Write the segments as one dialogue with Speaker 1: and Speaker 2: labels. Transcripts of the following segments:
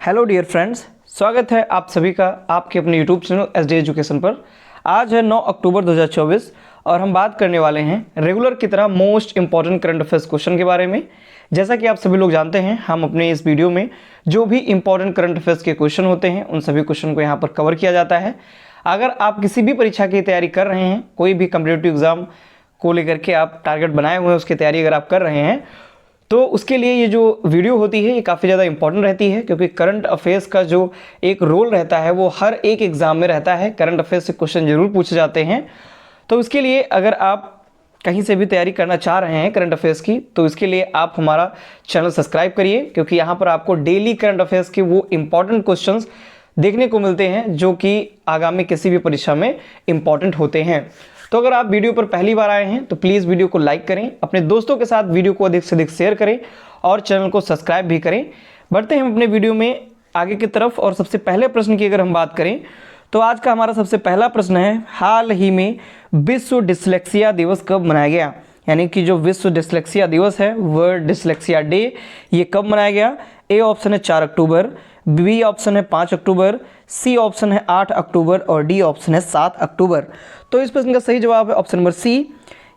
Speaker 1: Hello dear friends, स्वागत है आप सभी का आपके अपने यूट्यूब चैनल SD एजुकेशन पर। आज है 9 अक्टूबर 2024 और हम बात करने वाले हैं रेगुलर की तरह most important current affairs question के बारे में। जैसा कि आप सभी लोग जानते हैं, हम अपने इस वीडियो में जो भी इंपॉर्टेंट करंट अफेयर्स के क्वेश्चन होते हैं उन सभी क्वेश्चन को यहाँ पर कवर किया जाता है। अगर आप किसी भी परीक्षा की तैयारी कर रहे हैं, कोई भी कॉम्पिटिटिव एग्जाम को लेकर के आप टारगेट बनाए हुए हैं, उसकी तैयारी अगर आप कर रहे हैं तो उसके लिए ये जो वीडियो होती है ये काफ़ी ज़्यादा इंपॉर्टेंट रहती है, क्योंकि करंट अफेयर्स का जो एक रोल रहता है वो हर एक एग्ज़ाम में रहता है। करंट अफेयर्स से क्वेश्चन जरूर पूछे जाते हैं। तो इसके लिए अगर आप कहीं से भी तैयारी करना चाह रहे हैं करंट अफेयर्स की, तो इसके लिए आप हमारा चैनल सब्सक्राइब करिए, क्योंकि यहाँ पर आपको डेली करंट अफेयर्स के वो इंपॉर्टेंट क्वेश्चंस देखने को मिलते हैं जो कि आगामी किसी भी परीक्षा में इंपॉर्टेंट होते हैं। तो अगर आप वीडियो पर पहली बार आए हैं तो प्लीज़ वीडियो को लाइक करें, अपने दोस्तों के साथ वीडियो को अधिक से अधिक शेयर करें और चैनल को सब्सक्राइब भी करें। बढ़ते हैं हम अपने वीडियो में आगे की तरफ। और सबसे पहले प्रश्न की अगर हम बात करें तो आज का हमारा सबसे पहला प्रश्न है, हाल ही में विश्व डिस्लेक्सिया दिवस कब मनाया गया? यानी कि जो विश्व डिस्लेक्सिया दिवस है, वर्ल्ड डिस्लेक्सिया डे, ये कब मनाया गया? ए ऑप्शन है 4 अक्टूबर, बी ऑप्शन है 5 अक्टूबर, सी ऑप्शन है 8 अक्टूबर और डी ऑप्शन है 7 अक्टूबर। तो इस प्रश्न का सही जवाब है ऑप्शन नंबर सी,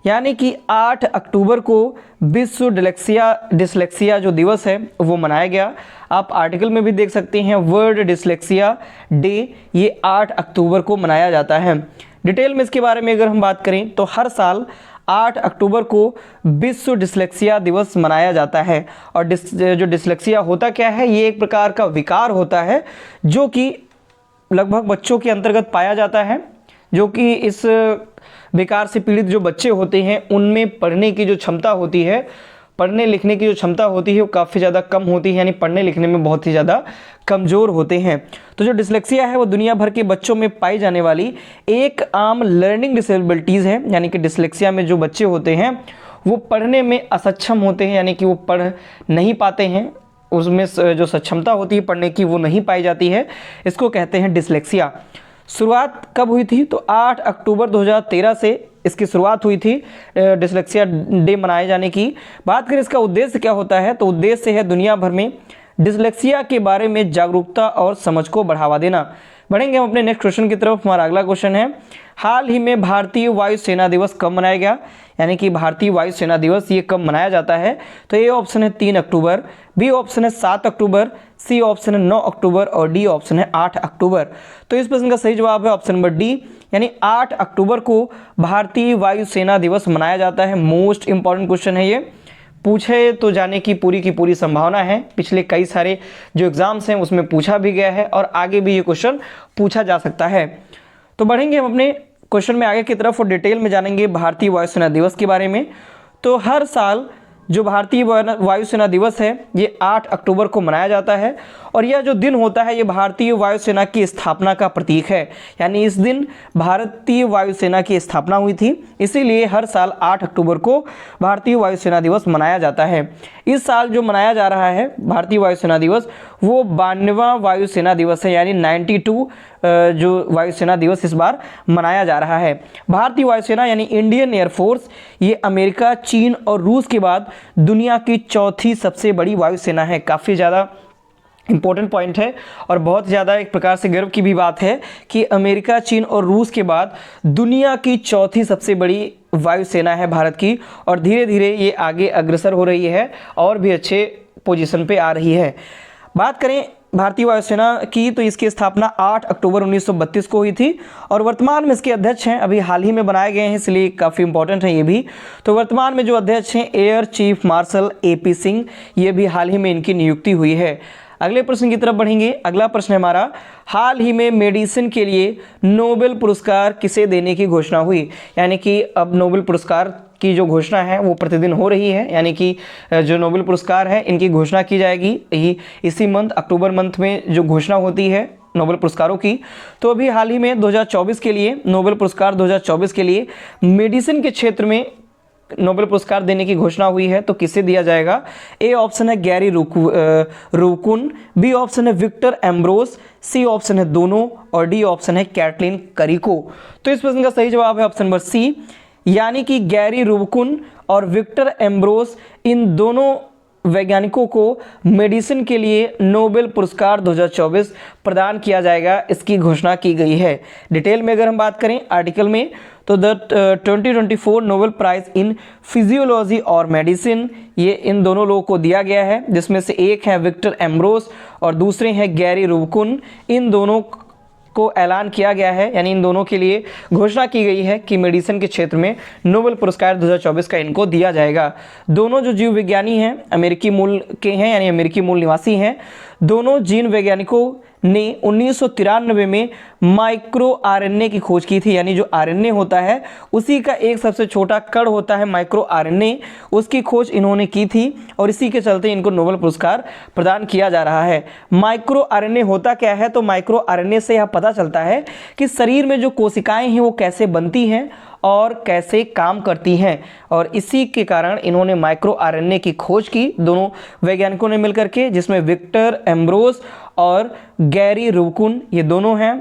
Speaker 1: यानी कि 8 अक्टूबर को विश्व डिस्लेक्सिया जो दिवस है वो मनाया गया। आप आर्टिकल में भी देख सकते हैं, वर्ल्ड डिस्लेक्सिया डे ये 8 अक्टूबर को मनाया जाता है। डिटेल में इसके बारे में अगर हम बात करें तो हर साल 8 अक्टूबर को विश्व डिस्लेक्सिया दिवस मनाया जाता है। और जो डिस्लेक्सिया होता क्या है, ये एक प्रकार का विकार होता है जो कि लगभग बच्चों के अंतर्गत पाया जाता है, जो कि इस विकार से पीड़ित जो बच्चे होते हैं उनमें पढ़ने की जो क्षमता होती है, पढ़ने लिखने की जो क्षमता होती है वो काफ़ी ज़्यादा कम होती है, यानी पढ़ने लिखने में बहुत ही ज़्यादा कमज़ोर होते हैं। तो जो डिस्लेक्सिया है वो दुनिया भर के बच्चों में पाई जाने वाली एक आम लर्निंग डिसेबिलिटीज़ है। यानी कि डिस्लेक्सिया में जो बच्चे होते हैं वो पढ़ने में असक्षम होते हैं, यानी कि वो पढ़ नहीं पाते हैं, उसमें जो सक्षमता होती है पढ़ने की वो नहीं पाई जाती है। इसको कहते हैं डिस्लेक्सिया। शुरुआत कब हुई थी? तो 8 अक्टूबर 2013 से इसकी शुरुआत हुई थी डिस्लेक्सिया डे मनाए जाने की। बात करें इसका उद्देश्य क्या होता है, तो उद्देश्य है दुनिया भर में डिस्लेक्सिया के बारे में जागरूकता और समझ को बढ़ावा देना। बढ़ेंगे हम अपने नेक्स्ट क्वेश्चन की तरफ। हमारा अगला क्वेश्चन है, हाल ही में भारतीय वायुसेना दिवस कब मनाया गया? यानी कि भारतीय वायुसेना दिवस ये कब मनाया जाता है? तो ए ऑप्शन है 3 अक्टूबर, बी ऑप्शन है 7 अक्टूबर, सी ऑप्शन है 9 अक्टूबर और डी ऑप्शन है 8 अक्टूबर। तो इस प्रश्न का सही जवाब है ऑप्शन नंबर डी, यानी 8 अक्टूबर को भारतीय वायुसेना दिवस मनाया जाता है। मोस्ट इंपॉर्टेंट क्वेश्चन है ये, पूछे तो जाने की पूरी संभावना है। पिछले कई सारे जो एग्जाम्स हैं उसमें पूछा भी गया है और आगे भी ये क्वेश्चन पूछा जा सकता है। तो बढ़ेंगे हम अपने क्वेश्चन में आगे की तरफ और डिटेल में जानेंगे भारतीय वायुसेना दिवस के बारे में। तो हर साल जो भारतीय वायुसेना दिवस है ये 8 अक्टूबर को मनाया जाता है और यह जो दिन होता है ये भारतीय वायुसेना की स्थापना का प्रतीक है। यानी इस दिन भारतीय वायुसेना की स्थापना हुई थी, इसीलिए हर साल 8 अक्टूबर को भारतीय वायुसेना दिवस मनाया जाता है। इस साल जो मनाया जा रहा है भारतीय वायुसेना दिवस वो 92वां वायुसेना दिवस है, यानी 92 जो वायुसेना दिवस इस बार मनाया जा रहा है। भारतीय वायुसेना यानी इंडियन एयरफोर्स ये अमेरिका, चीन और रूस के बाद दुनिया की चौथी सबसे बड़ी वायुसेना है। काफ़ी ज़्यादा इंपॉर्टेंट पॉइंट है और बहुत ज़्यादा एक प्रकार से गर्व की भी बात है कि अमेरिका, चीन और रूस के बाद दुनिया की चौथी सबसे बड़ी वायुसेना है भारत की, और धीरे धीरे ये आगे अग्रसर हो रही है और भी अच्छे पोजीशन पे आ रही है। बात करें भारतीय वायुसेना की तो इसकी स्थापना 8 अक्टूबर 1932 को हुई थी और वर्तमान में इसके अध्यक्ष हैं, अभी हाल ही में बनाए गए हैं इसलिए काफ़ी इंपॉर्टेंट है ये भी। तो वर्तमान में जो अध्यक्ष हैं air chief marshal AP Singh, ये भी हाल ही में इनकी नियुक्ति हुई है। अगले प्रश्न की तरफ बढ़ेंगे। अगला प्रश्न है हमारा, हाल ही में मेडिसिन के लिए नोबेल पुरस्कार किसे देने की घोषणा हुई? यानी कि अब नोबेल पुरस्कार की जो घोषणा है वो प्रतिदिन हो रही है, यानी कि जो नोबेल पुरस्कार है इनकी घोषणा की जाएगी इसी मंथ अक्टूबर मंथ में जो घोषणा होती है नोबेल पुरस्कारों की। तो अभी हाल ही में 2024 के लिए नोबेल पुरस्कार 2024 के लिए मेडिसिन के क्षेत्र में नोबेल पुरस्कार देने की घोषणा हुई है। तो किसे दिया जाएगा? ए ऑप्शन है गैरी रूकुन, बी ऑप्शन है विक्टर एम्ब्रोस, सी ऑप्शन है दोनों और डी ऑप्शन है कैटलिन करिको। तो इस प्रश्न का सही जवाब है ऑप्शन नंबर सी, यानी कि गैरी रूकुन और विक्टर एम्ब्रोस इन दोनों वैज्ञानिकों को मेडिसिन के लिए नोबेल पुरस्कार 2024 प्रदान किया जाएगा, इसकी घोषणा की गई है। डिटेल में अगर हम बात करें आर्टिकल में, तो the 2024 Nobel prize in physiology और मेडिसिन, ये इन दोनों लोगों को दिया गया है, जिसमें से एक है विक्टर एम्ब्रोस और दूसरे हैं गैरी रुबिकुन। इन दोनों को ऐलान किया गया है, यानी इन दोनों के लिए घोषणा की गई है कि मेडिसिन के क्षेत्र में नोबेल पुरस्कार 2024 का इनको दिया जाएगा। दोनों जो जीव विज्ञानी हैं अमेरिकी मूल के हैं, यानी अमेरिकी मूल निवासी हैं। दोनों जीन वैज्ञानिकों ने 1993 में माइक्रो आरएनए की खोज की थी, यानी जो आरएनए होता है उसी का एक सबसे छोटा कण होता है माइक्रो आरएनए, उसकी खोज इन्होंने की थी और इसी के चलते इनको नोबेल पुरस्कार प्रदान किया जा रहा है। माइक्रो आरएनए होता क्या है, तो माइक्रो आरएनए से यह पता चलता है कि शरीर में जो कोशिकाएं हैं वो कैसे बनती हैं और कैसे काम करती हैं, और इसी के कारण इन्होंने माइक्रो आरएनए की खोज की दोनों वैज्ञानिकों ने मिलकर के, जिसमें विक्टर एम्ब्रोस और गैरी रुबिकुन ये दोनों हैं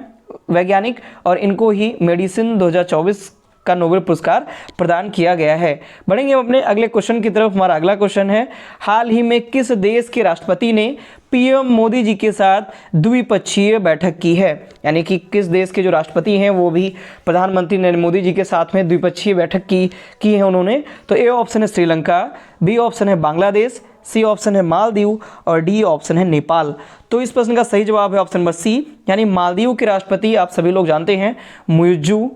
Speaker 1: वैज्ञानिक, और इनको ही मेडिसिन 2024 का नोबेल पुरस्कार प्रदान किया गया है। बढ़ेंगे हम अपने अगले क्वेश्चन की तरफ। हमारा अगला क्वेश्चन है, हाल ही में किस देश के राष्ट्रपति ने पीएम मोदी जी के साथ द्विपक्षीय बैठक की है, यानी कि किस देश के जो राष्ट्रपति हैं वो भी प्रधानमंत्री नरेंद्र मोदी जी के साथ में द्विपक्षीय बैठक की है उन्होंने। तो ए ऑप्शन है श्रीलंका, बी ऑप्शन है बांग्लादेश, सी ऑप्शन है मालदीव और डी ऑप्शन है नेपाल। तो इस प्रश्न का सही जवाब है ऑप्शन नंबर सी, यानी मालदीव के राष्ट्रपति आप सभी लोग जानते हैं मुइज्जू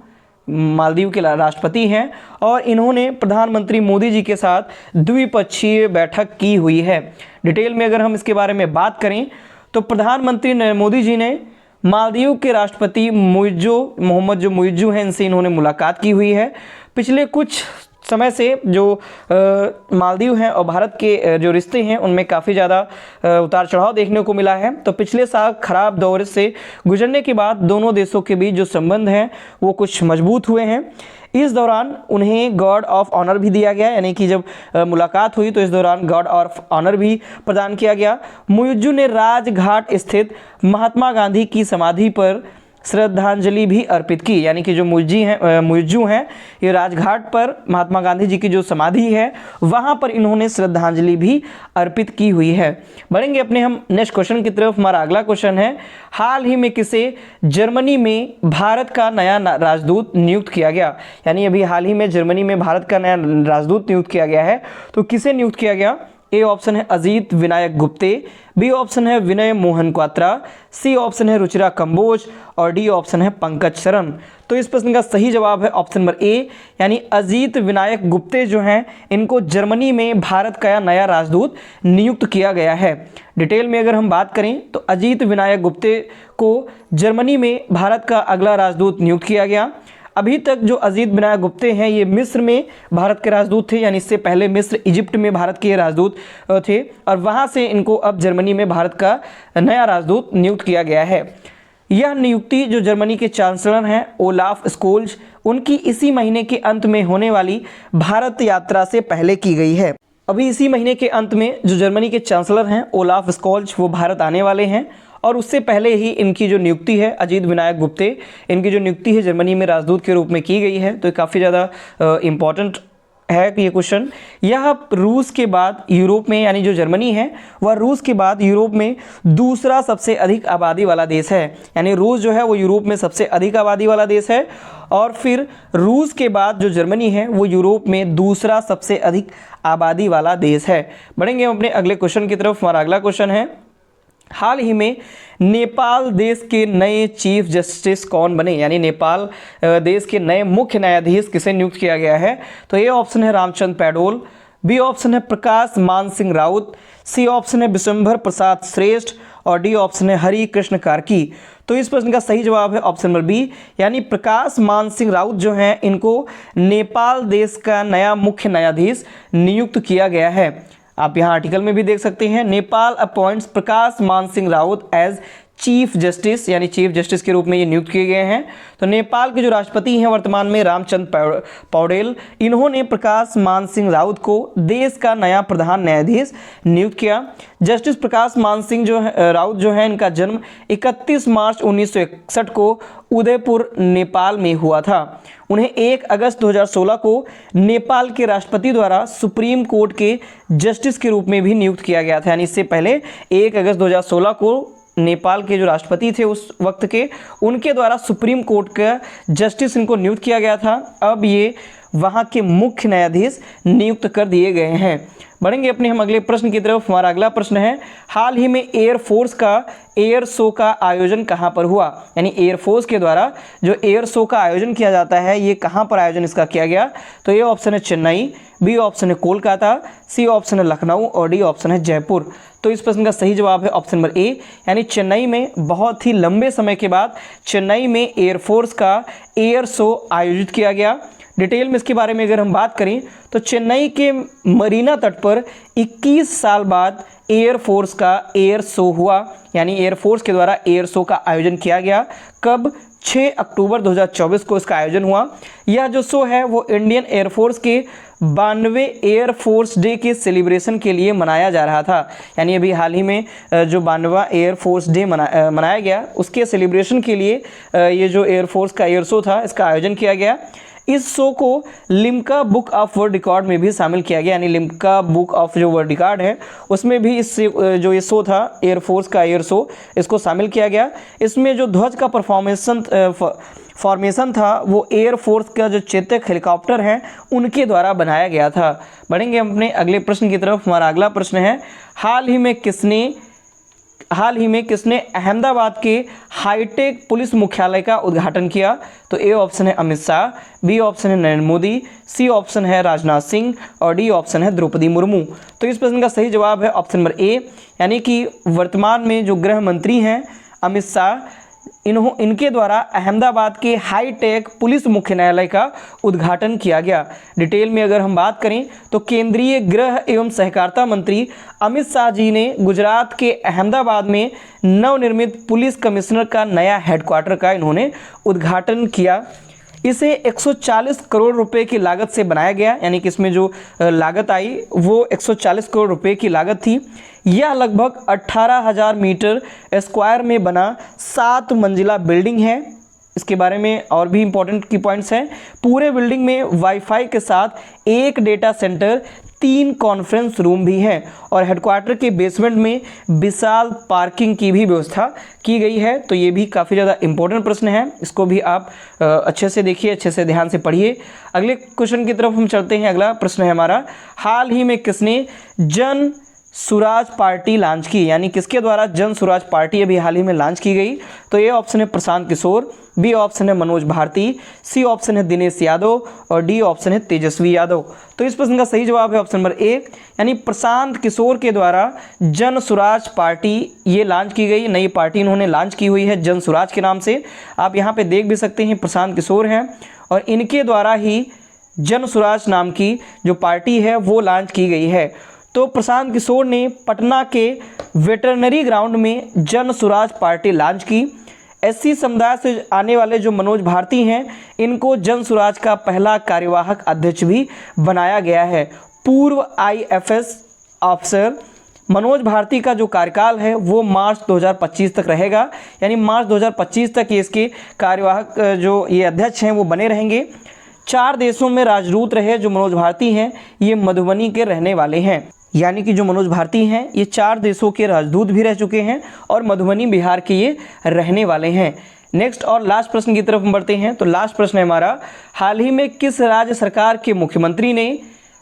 Speaker 1: मालदीव के राष्ट्रपति हैं, और इन्होंने प्रधानमंत्री मोदी जी के साथ द्विपक्षीय बैठक की हुई है। डिटेल में अगर हम इसके बारे में बात करें तो प्रधानमंत्री नरेंद्र मोदी जी ने मालदीव के राष्ट्रपति मोहम्मद मुइज्जू हैं, इनसे इन्होंने मुलाकात की हुई है। पिछले कुछ समय से जो मालदीव हैं और भारत के जो रिश्ते हैं उनमें काफ़ी ज़्यादा उतार चढ़ाव देखने को मिला है। तो पिछले साल खराब दौर से गुजरने के बाद दोनों देशों के बीच जो संबंध हैं वो कुछ मजबूत हुए हैं। इस दौरान उन्हें गार्ड ऑफ ऑनर भी दिया गया, यानी कि जब मुलाकात हुई तो इस दौरान गार्ड ऑफ ऑनर भी प्रदान किया गया। मुइज्जू ने राजघाट स्थित महात्मा गांधी की समाधि पर श्रद्धांजलि भी अर्पित की, यानी कि जो मुइज्जू हैं ये राजघाट पर महात्मा गांधी जी की जो समाधि है वहाँ पर इन्होंने श्रद्धांजलि भी अर्पित की हुई है। बढ़ेंगे अपने हम नेक्स्ट क्वेश्चन की तरफ। हमारा अगला क्वेश्चन है, हाल ही में किसे जर्मनी में भारत का नया राजदूत नियुक्त किया गया, यानी अभी हाल ही में जर्मनी में भारत का नया राजदूत नियुक्त किया गया है। तो किसे नियुक्त किया गया? ए ऑप्शन है अजीत विनायक गुप्ते, बी ऑप्शन है विनय मोहन क्वात्रा, सी ऑप्शन है रुचिरा कंबोज और डी ऑप्शन है पंकज शरण। तो इस प्रश्न का सही जवाब है ऑप्शन नंबर ए, यानी अजीत विनायक गुप्ते जो हैं इनको जर्मनी में भारत का नया राजदूत नियुक्त किया गया है। डिटेल में अगर हम बात करें तो अजीत विनायक गुप्ते को जर्मनी में भारत का अगला राजदूत नियुक्त किया गया। अभी तक जो अजीत विनायक गुप्ते हैं ये मिस्र में भारत के राजदूत थे, यानी इससे पहले मिस्र इजिप्ट में भारत के राजदूत थे, और वहाँ से इनको अब जर्मनी में भारत का नया राजदूत नियुक्त किया गया है। यह नियुक्ति जो जर्मनी के चांसलर हैं ओलाफ स्कोल्ज, उनकी इसी महीने के अंत में होने वाली भारत यात्रा से पहले की गई है। अभी इसी महीने के अंत में जो जर्मनी के चांसलर हैं ओलाफ स्कोल्ज वो भारत आने वाले हैं, और उससे पहले ही इनकी जो नियुक्ति है अजीत विनायक गुप्ते, इनकी जो नियुक्ति है जर्मनी में राजदूत के रूप में की गई है। तो काफ़ी ज़्यादा इम्पॉर्टेंट है ये क्वेश्चन। यह रूस के बाद यूरोप में, यानी जो जर्मनी है वह रूस के बाद यूरोप में दूसरा सबसे अधिक आबादी वाला देश है, यानी रूस जो है वो यूरोप में सबसे अधिक आबादी वाला देश है, और फिर रूस के बाद जो जर्मनी है वो यूरोप में दूसरा सबसे अधिक आबादी वाला देश है। बढ़ेंगे हम अपने अगले क्वेश्चन की तरफ। हमारा अगला क्वेश्चन है, हाल ही में नेपाल देश के नए चीफ जस्टिस कौन बने, यानी नेपाल देश के नए मुख्य न्यायाधीश किसे नियुक्त किया गया है? तो ये ऑप्शन है रामचंद्र पैडोल, बी ऑप्शन है प्रकाश मान सिंह राउत, सी ऑप्शन है विशंभर प्रसाद श्रेष्ठ और डी ऑप्शन है हरि कृष्ण कार्की। तो इस प्रश्न का सही जवाब है ऑप्शन नंबर बी, यानी प्रकाश मान सिंह राउत जो हैं इनको नेपाल देश का नया मुख्य न्यायाधीश नियुक्त किया गया है। आप यहाँ आर्टिकल में भी देख सकते हैं, Nepal appoints Prakash Man Singh Raut as chief justice यानी चीफ जस्टिस के रूप में ये नियुक्त किए गए हैं। तो नेपाल के जो राष्ट्रपति हैं वर्तमान में रामचंद्र पौडेल, इन्होंने प्रकाश मान सिंह राउत को देश का नया प्रधान न्यायाधीश नियुक्त किया। जस्टिस प्रकाश मान सिंह राउत जो है, इनका जन्म 31 मार्च 1961 को उदयपुर नेपाल में हुआ था। उन्हें 1 अगस्त 2016 को नेपाल के राष्ट्रपति द्वारा सुप्रीम कोर्ट के जस्टिस के रूप में भी नियुक्त किया गया था। यानी इससे पहले 1 अगस्त 2016 को नेपाल के जो राष्ट्रपति थे उस वक्त के, उनके द्वारा सुप्रीम कोर्ट का जस्टिस इनको नियुक्त किया गया था। अब ये वहाँ के मुख्य न्यायाधीश नियुक्त कर दिए गए हैं। बढ़ेंगे अपने हम अगले प्रश्न की तरफ। हमारा अगला प्रश्न है, हाल ही में एयरफोर्स का एयर शो का आयोजन कहाँ पर हुआ? यानी एयरफोर्स के द्वारा जो एयर शो का आयोजन किया जाता है, ये कहाँ पर आयोजन इसका किया गया? तो ये ऑप्शन है चेन्नई, बी ऑप्शन है कोलकाता, सी ऑप्शन है लखनऊ और डी ऑप्शन है जयपुर। तो इस प्रश्न का सही जवाब है ऑप्शन नंबर ए, यानी चेन्नई में बहुत ही लंबे समय के बाद चेन्नई में एयरफोर्स का एयर शो आयोजित किया गया। डिटेल में इसके बारे में अगर हम बात करें तो चेन्नई के मरीना तट पर 21 साल बाद एयरफोर्स का एयर शो हुआ, यानी एयरफोर्स के द्वारा एयर शो का आयोजन किया गया। कब? 6 अक्टूबर 2024 को इसका आयोजन हुआ। यह जो शो है वो इंडियन एयरफोर्स के 92वें एयरफोर्स डे के सेलिब्रेशन के लिए मनाया जा रहा था। यानी अभी हाल ही में जो 92वां एयरफोर्स डे मनाया गया, उसके सेलिब्रेशन के लिए ये जो एयरफोर्स का एयर शो था, इसका आयोजन किया गया। इस शो को Limca book of world record में भी शामिल किया गया, यानी लिम्का बुक ऑफ जो वर्ल्ड रिकॉर्ड है उसमें भी इस जो ये शो था एयरफोर्स का एयर शो, इसको शामिल किया गया। इसमें जो ध्वज का फॉर्मेशन था वो एयरफोर्स का जो चेतक हेलीकॉप्टर है उनके द्वारा बनाया गया था। बढ़ेंगे हम अपने अगले प्रश्न की तरफ। हमारा अगला प्रश्न है, हाल ही में किसने अहमदाबाद के हाईटेक पुलिस मुख्यालय का उद्घाटन किया? तो ए ऑप्शन है अमित शाह, बी ऑप्शन है नरेंद्र मोदी, सी ऑप्शन है राजनाथ सिंह और डी ऑप्शन है द्रौपदी मुर्मू। तो इस प्रश्न का सही जवाब है ऑप्शन नंबर ए, यानी कि वर्तमान में जो गृह मंत्री हैं अमित शाह, इनके द्वारा अहमदाबाद के हाईटेक पुलिस मुख्यालय का उद्घाटन किया गया। डिटेल में अगर हम बात करें तो केंद्रीय गृह एवं सहकारिता मंत्री अमित शाह जी ने गुजरात के अहमदाबाद में नवनिर्मित पुलिस कमिश्नर का नया हेडक्वार्टर का इन्होंने उद्घाटन किया। इसे 140 करोड़ रुपए की लागत से बनाया गया, यानी कि इसमें जो लागत आई वो 140 करोड़ रुपए की लागत थी। यह लगभग 18,000 मीटर स्क्वायर में बना 7 मंजिला बिल्डिंग है। इसके बारे में और भी इम्पोर्टेंट की पॉइंट्स हैं। पूरे बिल्डिंग में वाईफाई के साथ एक डेटा सेंटर, 3 कॉन्फ्रेंस रूम भी हैं और हेडक्वार्टर के बेसमेंट में विशाल पार्किंग की भी व्यवस्था की गई है। तो ये भी काफ़ी ज़्यादा इंपॉर्टेंट प्रश्न है, इसको भी आप अच्छे से देखिए, अच्छे से ध्यान से पढ़िए। अगले क्वेश्चन की तरफ हम चलते हैं। अगला प्रश्न है हमारा, हाल ही में किसने जन स्वराज पार्टी लॉन्च की? यानी किसके द्वारा जन स्वराज पार्टी अभी हाल ही में लॉन्च की गई? तो ये ऑप्शन है प्रशांत किशोर, बी ऑप्शन है मनोज भारती, सी ऑप्शन है दिनेश यादव और डी ऑप्शन है तेजस्वी यादव। तो इस प्रश्न का सही जवाब है ऑप्शन नंबर ए, यानी प्रशांत किशोर के द्वारा जन स्वराज पार्टी ये लॉन्च की गई। नई पार्टी इन्होंने लॉन्च की हुई है जन स्वराज के नाम से। आप यहाँ पे देख भी सकते हैं प्रशांत किशोर हैं और इनके द्वारा ही जन स्वराज नाम की जो पार्टी है वो लॉन्च की गई है। तो प्रशांत किशोर ने पटना के वेटरनरी ग्राउंड में जन स्वराज पार्टी लॉन्च की। एससी समुदाय से आने वाले जो मनोज भारती हैं, इनको जन स्वराज का पहला कार्यवाहक अध्यक्ष भी बनाया गया है। पूर्व आईएफएस अफसर मनोज भारती का जो कार्यकाल है वो मार्च 2025 तक रहेगा, यानी मार्च 2025 तक ये इसके कार्यवाहक जो ये अध्यक्ष हैं वो बने रहेंगे। 4 देशों में राजदूत रहे जो मनोज भारती हैं, ये मधुबनी के रहने वाले हैं। यानी कि जो मनोज भारती हैं ये 4 देशों के राजदूत भी रह चुके हैं और मधुबनी बिहार के ये रहने वाले हैं। नेक्स्ट और लास्ट प्रश्न की तरफ हम बढ़ते हैं। तो लास्ट प्रश्न है हमारा, हाल ही में किस राज्य सरकार के मुख्यमंत्री ने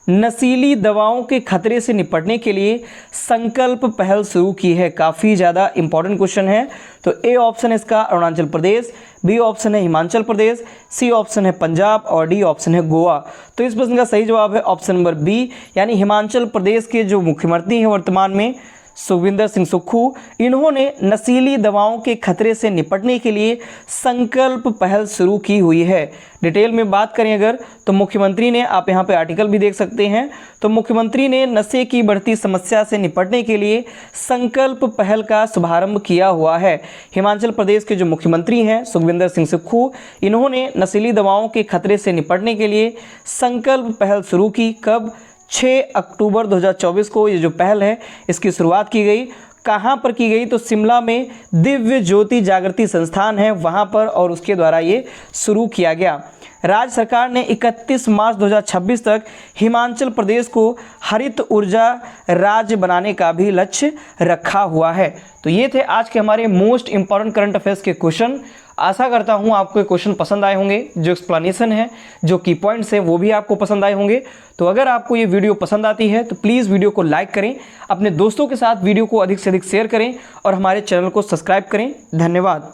Speaker 1: नशीली दवाओं के खतरे से निपटने के लिए संकल्प पहल शुरू की है? काफ़ी ज़्यादा इंपॉर्टेंट क्वेश्चन है। तो ए ऑप्शन है इसका अरुणाचल प्रदेश, बी ऑप्शन है हिमाचल प्रदेश, सी ऑप्शन है पंजाब और डी ऑप्शन है गोवा। तो इस प्रश्न का सही जवाब है ऑप्शन नंबर बी, यानी हिमाचल प्रदेश के जो मुख्यमंत्री हैं वर्तमान में सुखविंदर सिंह सुक्खू, इन्होंने नशीली दवाओं के खतरे से निपटने के लिए संकल्प पहल शुरू की हुई है। डिटेल में बात करें अगर तो मुख्यमंत्री ने, आप यहाँ पे आर्टिकल भी देख सकते हैं, तो मुख्यमंत्री ने नशे की बढ़ती समस्या से निपटने के लिए संकल्प पहल का शुभारंभ किया हुआ है। हिमाचल प्रदेश के जो मुख्यमंत्री हैं सुखविंदर सिंह सुक्खू, इन्होंने नशीली दवाओं के खतरे से निपटने के लिए संकल्प पहल शुरू की। कब? 6 अक्टूबर 2024 को ये जो पहल है इसकी शुरुआत की गई। कहाँ पर की गई? तो शिमला में दिव्य ज्योति जागृति संस्थान है वहाँ पर, और उसके द्वारा ये शुरू किया गया। राज्य सरकार ने 31 मार्च 2026 तक हिमाचल प्रदेश को हरित ऊर्जा राज्य बनाने का भी लक्ष्य रखा हुआ है। तो ये थे आज के हमारे मोस्ट इंपॉर्टेंट करंट अफेयर्स के क्वेश्चन। आशा करता हूँ आपको ये क्वेश्चन पसंद आए होंगे, जो एक्सप्लेनेशन है, जो की पॉइंट्स हैं वो भी आपको पसंद आए होंगे। तो अगर आपको ये वीडियो पसंद आती है तो प्लीज़ वीडियो को लाइक करें, अपने दोस्तों के साथ वीडियो को अधिक से अधिक शेयर करें और हमारे चैनल को सब्सक्राइब करें। धन्यवाद।